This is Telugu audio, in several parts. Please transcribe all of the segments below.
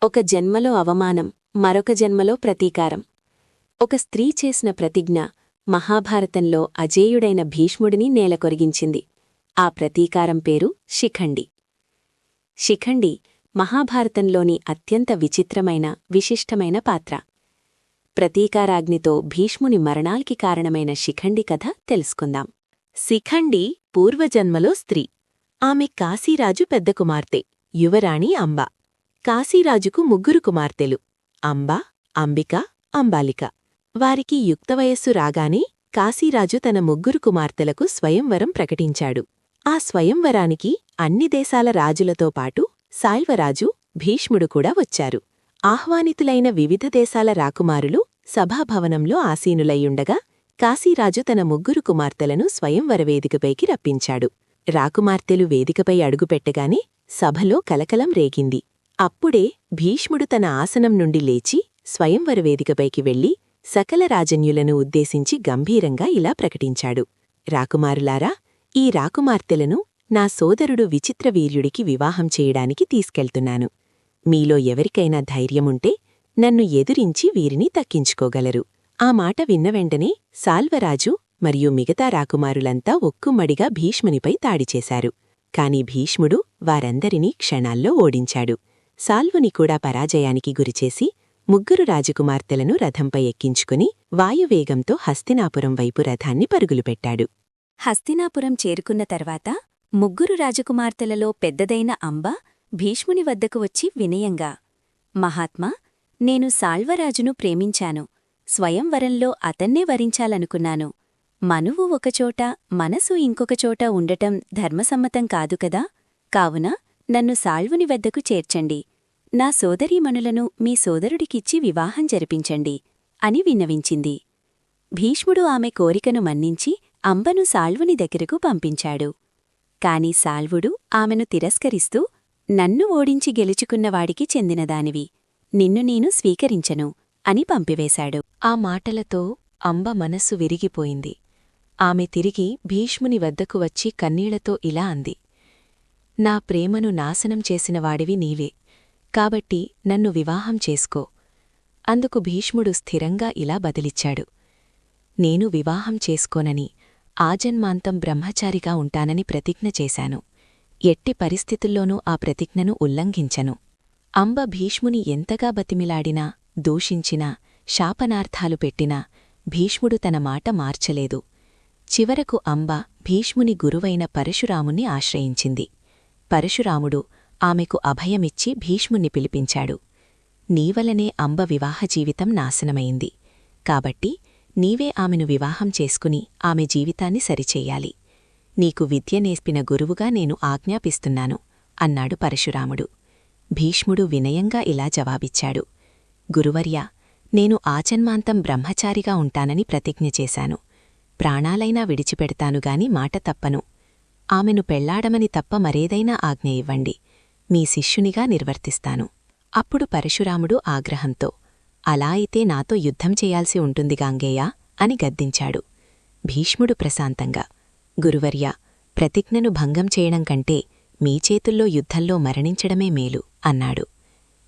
ఒక జన్మలో అవమానం, మరొక జన్మలో ప్రతీకారం. ఒక స్త్రీ చేసిన ప్రతిజ్ఞ మహాభారతంలో అజేయుడైన భీష్ముడిని నేలకొరిగించింది. ఆ ప్రతీకారం పేరు శిఖండి. శిఖండి మహాభారతంలోని అత్యంత విచిత్రమైన, విశిష్టమైన పాత్ర. ప్రతీకారాగ్నితో భీష్ముని మరణాల్కి కారణమైన శిఖండి కథ తెలుసుకుందాం. శిఖండి పూర్వజన్మలో స్త్రీ. ఆమె కాశీరాజు పెద్ద కుమార్తె, యువరాణి అంబ. కాశీరాజుకు ముగ్గురు కుమార్తెలు, అంబ, అంబిక, అంబాలిక. వారికి యుక్తవయస్సు రాగానే కాశీరాజు తన ముగ్గురు కుమార్తెలకు స్వయంవరం ప్రకటించాడు. ఆ స్వయంవరానికి అన్ని దేశాల రాజులతో పాటు సాల్వరాజు, భీష్ముడు కూడా వచ్చారు. ఆహ్వానితులైన వివిధ దేశాల రాకుమారులు సభాభవనంలో ఆసీనులయ్యుండగా కాశీరాజు తన ముగ్గురు కుమార్తెలను స్వయంవరవేదికపైకి రప్పించాడు. రాకుమార్తెలు వేదికపై అడుగుపెట్టగానే సభలో కలకలం రేగింది. అప్పుడే భీష్ముడు తన ఆసనం నుండి లేచి స్వయంవరవేదికపైకి వెళ్లి సకల రాజన్యులను ఉద్దేశించి గంభీరంగా ఇలా ప్రకటించాడు. రాకుమారులారా, ఈ రాకుమార్తెలను నా సోదరుడు విచిత్రవీర్యుడికి వివాహం చేయడానికి తీసుకెళ్తున్నాను. మీలో ఎవరికైనా ధైర్యముంటే నన్ను ఎదురించి వీరిని దక్కించుకోగలరు. ఆ మాట విన్న వెంటనే సాల్వరాజు మరియు మిగతా రాకుమారులంతా ఒక్కుమ్మడిగా భీష్మునిపై దాడిచేశారు. కాని భీష్ముడు వారందరినీ క్షణాల్లో ఓడించాడు. సాల్వుని కూడా పరాజయానికి గురిచేసి ముగ్గురు రాజకుమార్తెలను రథంపై ఎక్కించుకుని వాయువేగంతో హస్తినాపురం వైపు రథాన్ని పరుగులుపెట్టాడు. హస్తినాపురం చేరుకున్న తర్వాత ముగ్గురు రాజకుమార్తెలలో పెద్దదైన అంబ భీష్ముని వద్దకు వచ్చి వినయంగా, మహాత్మా, నేను సాల్వరాజును ప్రేమించాను. స్వయంవరంలో అతన్నే వరించాలనుకున్నాను. మనువు ఒకచోట, మనసు ఇంకొకచోట ఉండటం ధర్మసమ్మతం కాదు కదా. కావున నన్ను సాల్వుని వద్దకు చేర్చండి. నా సోదరీమణులను మీ సోదరుడికిచ్చి వివాహం జరిపించండి అని విన్నవించింది. భీష్ముడు ఆమె కోరికను మన్నించి అంబను సాల్వుని దగ్గరకు పంపించాడు. కాని సాల్వుడు ఆమెను తిరస్కరిస్తూ, నన్ను ఓడించి గెలుచుకున్నవాడికి చెందినదానివి, నిన్ను నేను స్వీకరించను అని పంపివేశాడు. ఆ మాటలతో అంబ మనస్సు విరిగిపోయింది. ఆమె తిరిగి భీష్ముని వద్దకు వచ్చి కన్నీళ్లతో ఇలా అంది, నా ప్రేమను నాశనం చేసినవాడివి నీవే, కాబట్టి నన్ను వివాహం చేసుకో. అందుకు భీష్ముడు స్థిరంగా ఇలా బదిలిచ్చాడు, నేను వివాహం చేసుకోనని, ఆజన్మాంతం బ్రహ్మచారిగా ఉంటానని ప్రతిజ్ఞ చేశాను. ఎట్టి పరిస్థితుల్లోనూ ఆ ప్రతిజ్ఞను ఉల్లంఘించను. అంబ భీష్ముని ఎంతగా బతిమిలాడినా, దూషించినా, శాపనార్థాలు పెట్టినా భీష్ముడు తన మాట మార్చలేదు. చివరకు అంబ భీష్ముని గురువైన పరశురాముణ్ణి ఆశ్రయించింది. పరశురాముడు ఆమెకు అభయమిచ్చి భీష్ముణ్ణి పిలిపించాడు. నీవలనే అంబ వివాహ జీవితం నాశనమైంది. కాబట్టి నీవే ఆమెను వివాహం చేసుకుని ఆమె జీవితాన్ని సరిచెయ్యాలి. నీకు విద్య నేర్పిన గురువుగా నేను ఆజ్ఞాపిస్తున్నాను అన్నాడు పరశురాముడు. భీష్ముడు వినయంగా ఇలా జవాబిచ్చాడు, గురువర్యా, నేను ఆజన్మాంతం బ్రహ్మచారిగా ఉంటానని ప్రతిజ్ఞ చేశాను. ప్రాణాలైనా విడిచిపెడతానుగాని మాట తప్పను. ఆమెను పెళ్లాడమని తప్ప మరేదైనా ఆజ్ఞ ఇవ్వండి, మీ శిష్యునిగా నిర్వర్తిస్తాను. అప్పుడు పరశురాముడు ఆగ్రహంతో, అలా అయితే నాతో యుద్ధం చేయాల్సి ఉంటుంది గాంగేయా అని గద్దించాడు. భీష్ముడు ప్రశాంతంగా, గురువర్యా, ప్రతిజ్ఞను భంగం చేయడం కంటే మీ చేతుల్లో యుద్ధంలో మరణించడమే మేలు అన్నాడు.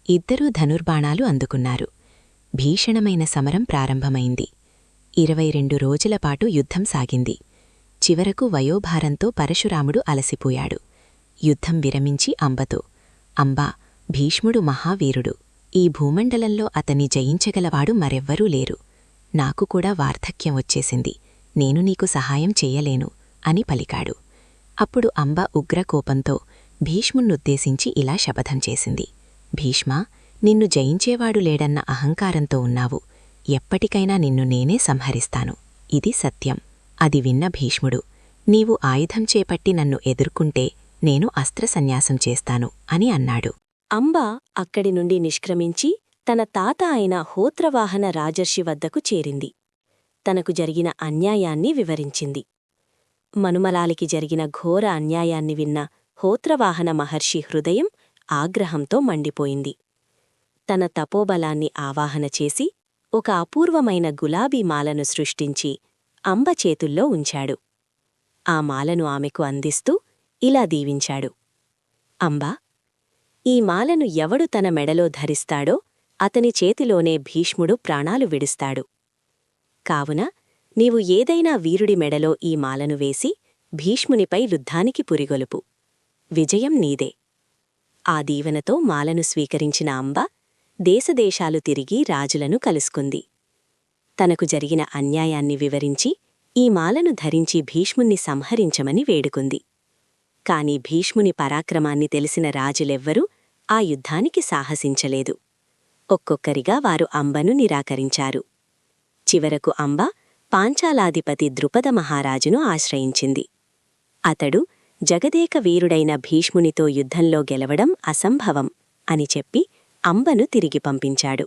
ఇద్దరూ ధనుర్బాణాలు అందుకున్నారు. భీషణమైన సమరం ప్రారంభమైంది. 22 రోజులపాటు యుద్ధం సాగింది. చివరకు వయోభారంతో పరశురాముడు అలసిపోయాడు. యుద్ధం విరమించి అంబతో, అంబా, భీష్ముడు మహావీరుడు. ఈ భూమండలంలో అతన్ని జయించగలవాడు మరెవ్వరూ లేరు. నాకు కూడా వార్ధక్యం వచ్చేసింది. నేను నీకు సహాయం చెయ్యలేను అని పలికాడు. అప్పుడు అంబ ఉగ్రకోపంతో భీష్మున్నుద్దేశించి ఇలా శపథం చేసింది, భీష్మా, నిన్ను జయించేవాడు లేడన్న అహంకారంతో ఉన్నావు. ఎప్పటికైనా నిన్ను నేనే సంహరిస్తాను. ఇది సత్యం. అది విన్న భీష్ముడు, నీవు ఆయుధం చేపట్టి నన్ను ఎదుర్కొంటే నేను అస్త్రసన్యాసం చేస్తాను అని అన్నాడు. అంబ అక్కడి నుండి నిష్క్రమించి తన తాత అయిన హోత్రవాహన రాజర్షి వద్దకు చేరింది. తనకు జరిగిన అన్యాయాన్ని వివరించింది. మనుమలాలికి జరిగిన ఘోర అన్యాయాన్ని విన్న హోత్రవాహన మహర్షి హృదయం ఆగ్రహంతో మండిపోయింది. తన తపోబలాన్ని ఆవాహన చేసి ఒక అపూర్వమైన గులాబీ మాలను సృష్టించి అంబ చేతుల్లో ఉంచాడు. ఆ మాలను ఆమెకు అందిస్తూ ఇలా దీవించాడు, అంబా, ఈ మాలను ఎవడు తన మెడలో ధరిస్తాడో అతని చేతిలోనే భీష్ముడు ప్రాణాలు విడుస్తాడు. కావున నీవు ఏదైనా వీరుడి మెడలో ఈ మాలను వేసి భీష్మునిపై యుద్ధానికి పురిగొలుపు. విజయం నీదే. ఆ దీవెనతో మాలను స్వీకరించిన అంబ దేశదేశాలు తిరిగి రాజులను కలుసుకుంది. తనకు జరిగిన అన్యాయాన్ని వివరించి ఈ మాలను ధరించి భీష్ముణ్ణి సంహరించమని వేడుకుంది. కాని భీష్ముని పరాక్రమాన్ని తెలిసిన రాజులెవ్వరూ ఆ యుద్ధానికి సాహసించలేదు. ఒక్కొక్కరిగా వారు అంబను నిరాకరించారు. చివరకు అంబ పాంచాలాధిపతి ద్రుపద మహారాజును ఆశ్రయించింది. అతడు జగదేక వీరుడైన భీష్మునితో యుద్ధంలో గెలవడం అసంభవం అని చెప్పి అంబను తిరిగి పంపించాడు.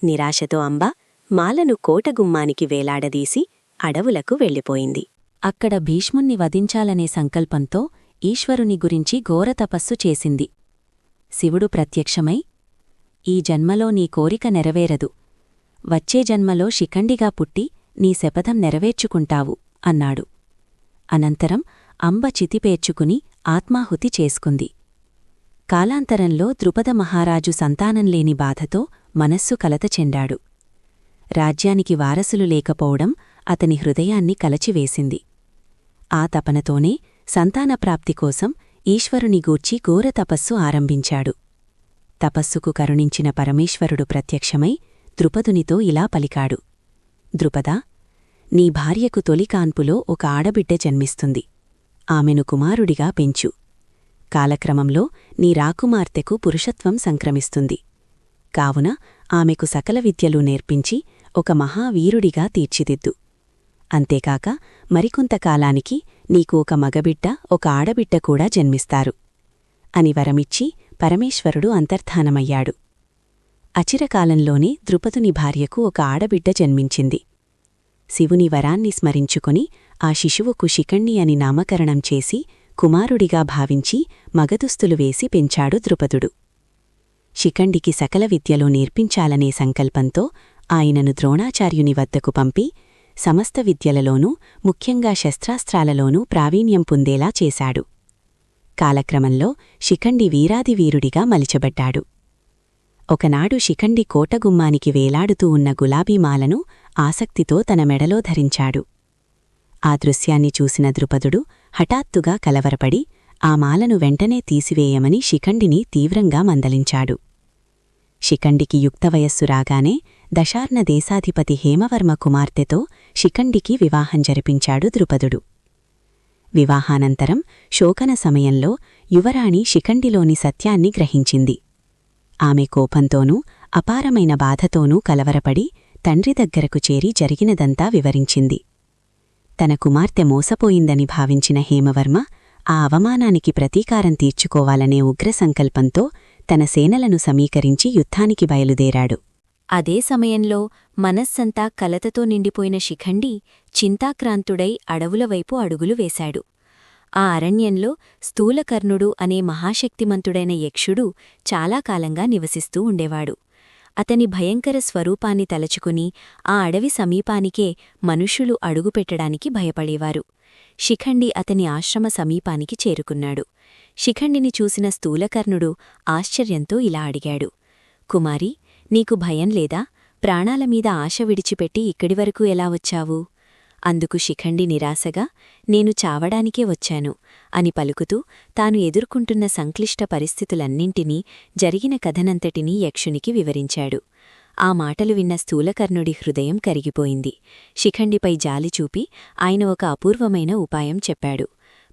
నిరాశతో అంబ మాలను కోటగుమ్మానికి వేలాడదీసి అడవులకు వెళ్ళిపోయింది. అక్కడ భీష్ముణ్ణి వధించాలనే సంకల్పంతో ఈశ్వరుని గురించి ఘోరతపస్సు చేసింది. శివుడు ప్రత్యక్షమై, ఈ జన్మలో నీ కోరిక నెరవేరదు. వచ్చే జన్మలో శిఖండిగా పుట్టి నీ శపథం నెరవేర్చుకుంటావు అన్నాడు. అనంతరం అంబ చితిపేర్చుకుని ఆత్మాహుతి చేసుకుంది. కాలాంతరంలో ద్రుపద మహారాజు సంతానంలేని బాధతో మనస్సు కలత చెందాడు. రాజ్యానికి వారసులు లేకపోవడం అతని హృదయాన్ని కలచివేసింది. ఆ తపనతోనే సంతానప్రాప్తి కోసం ఈశ్వరుని గూర్చి ఘోర తపస్సు ఆరంభించాడు. తపస్సుకు కరుణించిన పరమేశ్వరుడు ప్రత్యక్షమై ద్రుపదునితో ఇలా పలికాడు: ద్రుపదా, నీ భార్యకు తొలి కాన్పులో ఒక ఆడబిడ్డ జన్మిస్తుంది. ఆమెను కుమారుడిగా పెంచు. కాలక్రమంలో నీ రాకుమార్తెకు పురుషత్వం సంక్రమిస్తుంది. కావున ఆమెకు సకల విద్యలు నేర్పించి ఒక మహావీరుడిగా తీర్చిదిద్దు. అంతేకాక మరికొంతకాలానికి నీకు ఒక మగబిడ్డ ఒక ఆడబిడ్డ కూడా జన్మిస్తారు అని వరమిచ్చి పరమేశ్వరుడు అంతర్ధానమయ్యాడు. అచిరకాలంలోనే ద్రుపదుని భార్యకు ఒక ఆడబిడ్డ జన్మించింది. శివుని వరాన్ని స్మరించుకొని ఆ శిశువుకు శిఖండి అని నామకరణం చేసి కుమారుడిగా భావించి మగదుస్తులు వేసి పెంచాడు ద్రుపదుడు. శిఖండికి సకల విద్యలో నేర్పించాలనే సంకల్పంతో ఆయనను ద్రోణాచార్యుని వద్దకు పంపి సమస్త విద్యలలోనూ ముఖ్యంగా శస్త్రాస్త్రాలలోనూ ప్రావీణ్యం పొందేలా చేశాడు. కాలక్రమంలో శిఖండి వీరాదివీరుడిగా మలిచబడ్డాడు. ఒకనాడు శిఖండి కోటగుమ్మానికి వేలాడుతూ ఉన్న గులాబీమాలను ఆసక్తితో తన మెడలో ధరించాడు. ఆ దృశ్యాన్ని చూసిన ద్రుపదుడు హఠాత్తుగా కలవరపడి ఆ మాలను వెంటనే తీసివేయమని శిఖండిని తీవ్రంగా మందలించాడు. శిఖండికి యుక్తవయస్సు రాగానే దశార్ణ దేశాధిపతి హేమవర్మ కుమార్తెతో శిఖండికి వివాహం జరిపించాడు ద్రుపదుడు. వివాహానంతరం శోకన సమయంలో యువరాణి శిఖండిలోని సత్యాన్ని గ్రహించింది. ఆమె కోపంతోనూ అపారమైన బాధతోనూ కలవరపడి తండ్రి దగ్గరకు చేరి జరిగినదంతా వివరించింది. తన కుమార్తె మోసపోయిందని భావించిన హేమవర్మ ఆ అవమానానికి ప్రతీకారం తీర్చుకోవాలనే ఉగ్రసంకల్పంతో తన సేనలను సమీకరించి యుద్ధానికి బయలుదేరాడు. అదే సమయంలో మనస్సంతా కలతతో నిండిపోయిన శిఖండి చింతాక్రాంతుడై అడవులవైపు అడుగులు వేశాడు. ఆ అరణ్యంలో స్థూలకర్ణుడు అనే మహాశక్తిమంతుడైన యక్షుడు చాలా కాలంగా నివసిస్తూ ఉండేవాడు. అతని భయంకర స్వరూపాన్ని తలచుకుని ఆ అడవి సమీపానికే మనుష్యులు అడుగుపెట్టడానికి భయపడేవారు. శిఖండి అతని ఆశ్రమ సమీపానికి చేరుకున్నాడు. శిఖండిని చూసిన స్థూలకర్ణుడు ఆశ్చర్యంతో ఇలా అడిగాడు: కుమారీ, నీకు భయం లేదా? ప్రాణాలమీద ఆశ విడిచిపెట్టి ఇక్కడివరకు ఎలా వచ్చావు? అందుకు శిఖండి నిరాశగా, నేను చావడానికే వచ్చాను అని పలుకుతూ తాను ఎదుర్కొంటున్న సంక్లిష్ట పరిస్థితులన్నింటినీ జరిగిన కథనంతటినీ యక్షునికి వివరించాడు. ఆ మాటలు విన్న స్థూలకర్ణుడి హృదయం కరిగిపోయింది. శిఖండిపై జాలి చూపి ఆయన ఒక అపూర్వమైన ఉపాయం చెప్పాడు.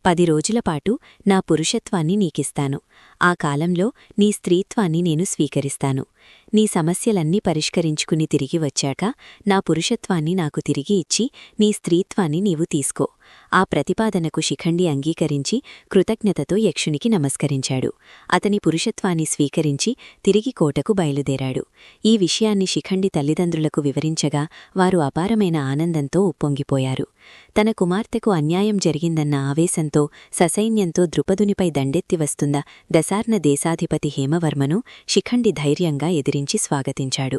10 రోజులపాటు నా పురుషత్వాన్ని నీకిస్తాను. ఆ కాలంలో నీ స్త్రీత్వాన్ని నేను స్వీకరిస్తాను. నీ సమస్యలన్నీ పరిష్కరించుకుని తిరిగి వచ్చాక నా పురుషత్వాన్ని నాకు తిరిగి ఇచ్చి నీ స్త్రీత్వాన్ని నీవు తీసుకో. ఆ ప్రతిపాదనకు శిఖండి అంగీకరించి కృతజ్ఞతతో యక్షునికి నమస్కరించాడు. అతని పురుషత్వాన్ని స్వీకరించి తిరిగి కోటకు బయలుదేరాడు. ఈ విషయాన్ని శిఖండి తల్లిదండ్రులకు వివరించగా వారు అపారమైన ఆనందంతో ఉప్పొంగిపోయారు. తన కుమార్తెకు అన్యాయం జరిగిందన్న ఆవేశంతో ససైన్యంతో ద్రుపదునిపై దండెత్తి వస్తున్న దశార్ణ దేశాధిపతి హేమవర్మను శిఖండి ధైర్యంగా ఎదిరించి స్వాగతించాడు.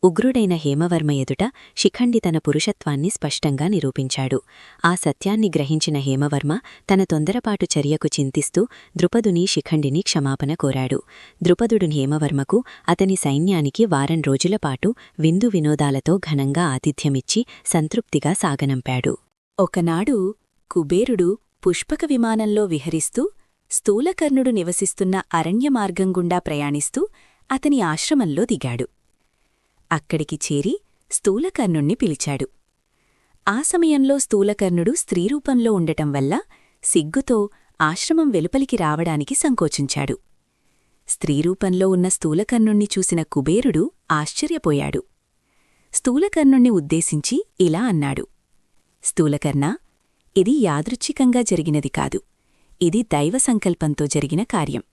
ఉగ్రుడైన హేమవర్మ ఎదుట శిఖండి తన పురుషత్వాన్ని స్పష్టంగా నిరూపించాడు. ఆ సత్యాన్ని గ్రహించిన హేమవర్మ తన తొందరపాటు చర్యకు చింతిస్తూ ద్రుపదుని శిఖండిని క్షమాపణ కోరాడు. ద్రుపదుడు హేమవర్మకు అతని సైన్యానికి వారం రోజులపాటు విందు వినోదాలతో ఘనంగా ఆతిథ్యమిచ్చి సంతృప్తిగా సాగనంపాడు. ఒకనాడు కుబేరుడు పుష్పక విమానంలో విహరిస్తూ స్థూలకర్ణుడు నివసిస్తున్న అరణ్యమార్గంగుండా ప్రయాణిస్తూ అతని ఆశ్రమంలో దిగాడు. అక్కడికి చేరి స్థూలకర్ణుణ్ణి పిలిచాడు. ఆ సమయంలో స్థూలకర్ణుడు స్త్రీరూపంలో ఉండటం వల్ల సిగ్గుతో ఆశ్రమం వెలుపలికి రావడానికి సంకోచించాడు. స్త్రీరూపంలో ఉన్న స్థూలకర్ణుణ్ణి చూసిన కుబేరుడు ఆశ్చర్యపోయాడు. స్థూలకర్ణుణ్ణి ఉద్దేశించి ఇలా అన్నాడు: స్థూలకర్ణా, ఇది యాదృచ్ఛికంగా జరిగినది కాదు, ఇది దైవ సంకల్పంతో జరిగిన కార్యం.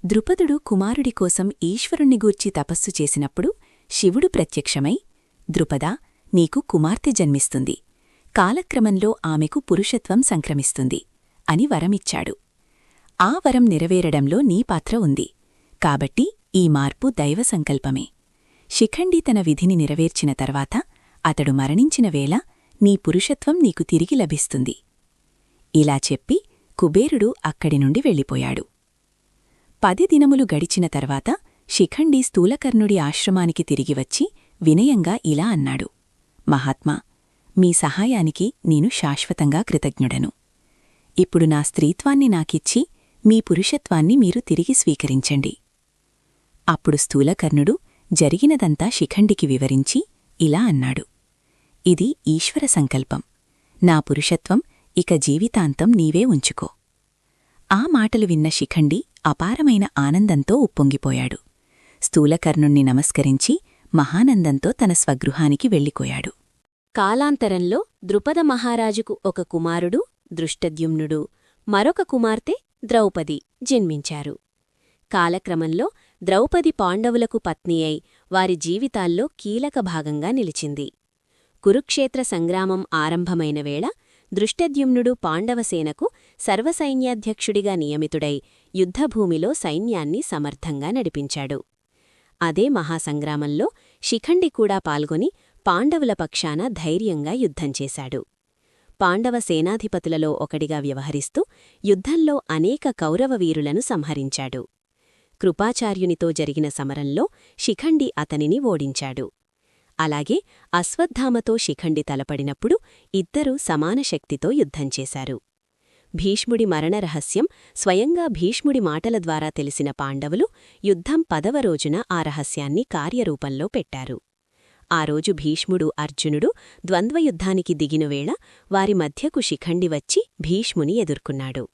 ద్రుపదుడు కుమారుడి కోసం ఈశ్వరుణ్ణి గూర్చి తపస్సు చేసినప్పుడు శివుడు ప్రత్యక్షమై, ద్రుపదా, నీకు కుమార్తె జన్మిస్తుంది, కాలక్రమంలో ఆమెకు పురుషత్వం సంక్రమిస్తుంది అని వరమిచ్చాడు. ఆ వరం నెరవేరడంలో నీ పాత్ర ఉంది. కాబట్టి ఈ మార్పు దైవ సంకల్పమే. శిఖండి తన విధిని నెరవేర్చిన తర్వాత అతడు మరణించిన వేళ నీ పురుషత్వం నీకు తిరిగి లభిస్తుంది. ఇలా చెప్పి కుబేరుడు అక్కడి నుండి వెళ్ళిపోయాడు. 10 దినములు గడిచిన తర్వాత శిఖండి స్థూలకర్ణుడి ఆశ్రమానికి తిరిగివచ్చి వినయంగా ఇలా అన్నాడు: మహాత్మా, మీ సహాయానికి నేను శాశ్వతంగా కృతజ్ఞుడను. ఇప్పుడు నా స్త్రీత్వాన్ని నాకిచ్చి మీ పురుషత్వాన్ని మీరు తిరిగి స్వీకరించండి. అప్పుడు స్థూలకర్ణుడు జరిగినదంతా శిఖండికి వివరించి ఇలా అన్నాడు: ఇది ఈశ్వర సంకల్పం. నా పురుషత్వం ఇక జీవితాంతం నీవే ఉంచుకో. ఆ మాటలు విన్న శిఖండి అపారమైన ఆనందంతో ఉప్పొంగిపోయాడు. స్థూలకర్ణుణ్ణి నమస్కరించి మహానందంతో తన స్వగృహానికి వెళ్ళిపోయాడు. కాలాంతరంలో ద్రుపద మహారాజుకు ఒక కుమారుడు దృష్టద్యుమ్నుడు, మరొక కుమార్తె ద్రౌపది జన్మించారు. కాలక్రమంలో ద్రౌపది పాండవులకు పత్ని అయి వారి జీవితాల్లో కీలక భాగంగా నిలిచింది. కురుక్షేత్ర సంగ్రామం ఆరంభమైన వేళ దృష్టద్యుమ్నుడు పాండవసేనకు సర్వసైన్యాధ్యక్షుడిగా నియమితుడై యుద్ధభూమిలో సైన్యాన్ని సమర్థంగా నడిపించాడు. అదే మహాసంగ్రామంలో శిఖండి కూడా పాల్గొని పాండవుల పక్షాన ధైర్యంగా యుద్ధం చేశాడు. పాండవ సేనాధిపతులలో ఒకడిగా వ్యవహరిస్తూ యుద్ధంలో అనేక కౌరవ వీరులను సంహరించాడు. కృపాచార్యునితో జరిగిన సమరంలో శిఖండి అతనిని ఓడించాడు. అలాగే అశ్వత్థామతో శిఖండి తలపడినప్పుడు ఇద్దరూ సమాన శక్తితో యుద్ధం చేశారు. భీష్ముడి మరణరహస్యం స్వయంగా భీష్ముడి మాటల ద్వారా తెలిసిన పాండవులు యుద్ధం 10వ రోజున ఆ రహస్యాన్ని కార్యరూపంలో పెట్టారు. ఆ రోజు భీష్ముడు అర్జునుడు ద్వంద్వయుద్ధానికి దిగినవేళ వారి మధ్యకు శిఖండి వచ్చి భీష్ముని ఎదుర్కొన్నాడు.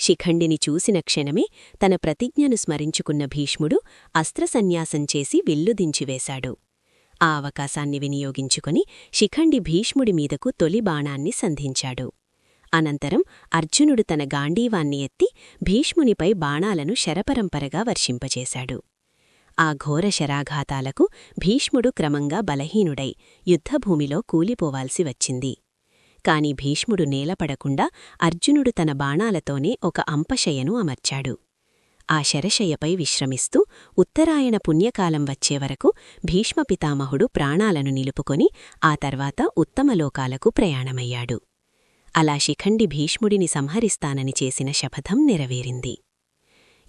శిఖండిని చూసిన క్షణమే తన ప్రతిజ్ఞను స్మరించుకున్న భీష్ముడు అస్త్రసన్యాసం చేసి విల్లుదించివేశాడు. ఆ అవకాశాన్ని వినియోగించుకుని శిఖండి భీష్ముడి మీదకు తొలి బాణాన్ని సంధించాడు. అనంతరం అర్జునుడు తన గాండీవాన్ని ఎత్తి భీష్మునిపై బాణాలను శరపరంపరగా వర్షింపచేశాడు. ఆ ఘోర శరాఘాతాలకు భీష్ముడు క్రమంగా బలహీనుడై యుద్ధభూమిలో కూలిపోవాల్సి వచ్చింది. కాని భీష్ముడు నేలపడకుండా అర్జునుడు తన బాణాలతోనే ఒక అంపశయను అమర్చాడు. ఆ శరశయ్యపై విశ్రమిస్తూ ఉత్తరాయణ పుణ్యకాలం వచ్చేవరకు భీష్మపితామహుడు ప్రాణాలను నిలుపుకొని ఆ తర్వాత ఉత్తమలోకాలకు ప్రయాణమయ్యాడు. అలా శిఖండి భీష్ముడిని సంహరిస్తానని చేసిన శపథం నెరవేరింది.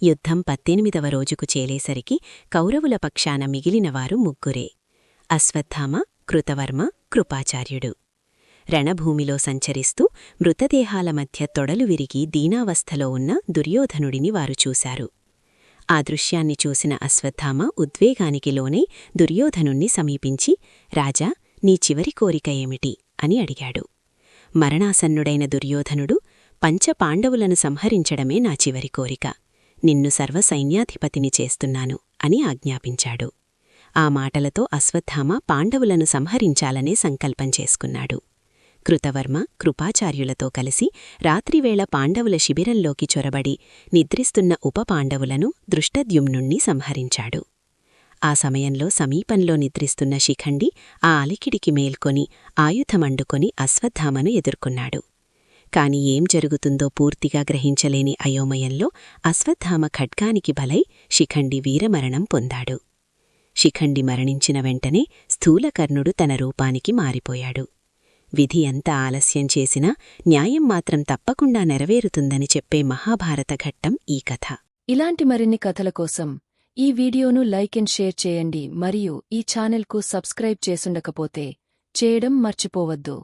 యుద్ధం 18వ రోజుకు చేలేసరికి కౌరవుల పక్షాన మిగిలినవారు ముగ్గురే: అశ్వత్థామ, కృతవర్మ, కృపాచార్యుడు. రణభూమిలో సంచరిస్తూ మృతదేహాల మధ్య తొడలు విరిగి దీనావస్థలో ఉన్న దుర్యోధనుడిని వారు చూశారు. ఆ దృశ్యాన్ని చూసిన అశ్వత్థామ ఉద్వేగానికి లోనై దుర్యోధనుణ్ణి సమీపించి, రాజా, నీ చివరి కోరిక ఏమిటి అని అడిగాడు. మరణాసన్నుడైన దుర్యోధనుడు, పంచపాండవులను సంహరించడమే నా చివరి కోరిక, నిన్ను సర్వసైన్యాధిపతిని చేస్తున్నాను అని ఆజ్ఞాపించాడు. ఆ మాటలతో అశ్వత్థామ పాండవులను సంహరించాలనే సంకల్పం చేసుకున్నాడు. కృతవర్మ, కృపాచార్యులతో కలిసి రాత్రివేళ పాండవుల శిబిరంలోకి చొరబడి నిద్రిస్తున్న ఉపపాండవులను దృష్టద్యుమ్నుణ్ణి సంహరించాడు. ఆ సమయంలో సమీపంలో నిద్రిస్తున్న శిఖండి ఆ అలికిడికి మేల్కొని ఆయుధమండుకొని అశ్వత్థామను ఎదుర్కొన్నాడు. కాని ఏం జరుగుతుందో పూర్తిగా గ్రహించలేని అయోమయంలో అశ్వత్థామ ఖడ్గానికి బలై శిఖండి వీరమరణం పొందాడు. శిఖండి మరణించిన వెంటనే స్థూలకర్ణుడు తన రూపానికి మారిపోయాడు. విధి ఎంత ఆలస్యం చేసినా న్యాయం మాత్రం తప్పకుండా నెరవేరుతుందని చెప్పే మహాభారత ఘట్టం ఈ కథ. ఇలాంటి మరిన్ని కథల కోసం ఈ వీడియోను లైక్ అండ్ షేర్ చేయండి మరియు ఈ ఛానెల్కు సబ్స్క్రైబ్ చేసుండకపోతే చేయడం మర్చిపోవద్దు.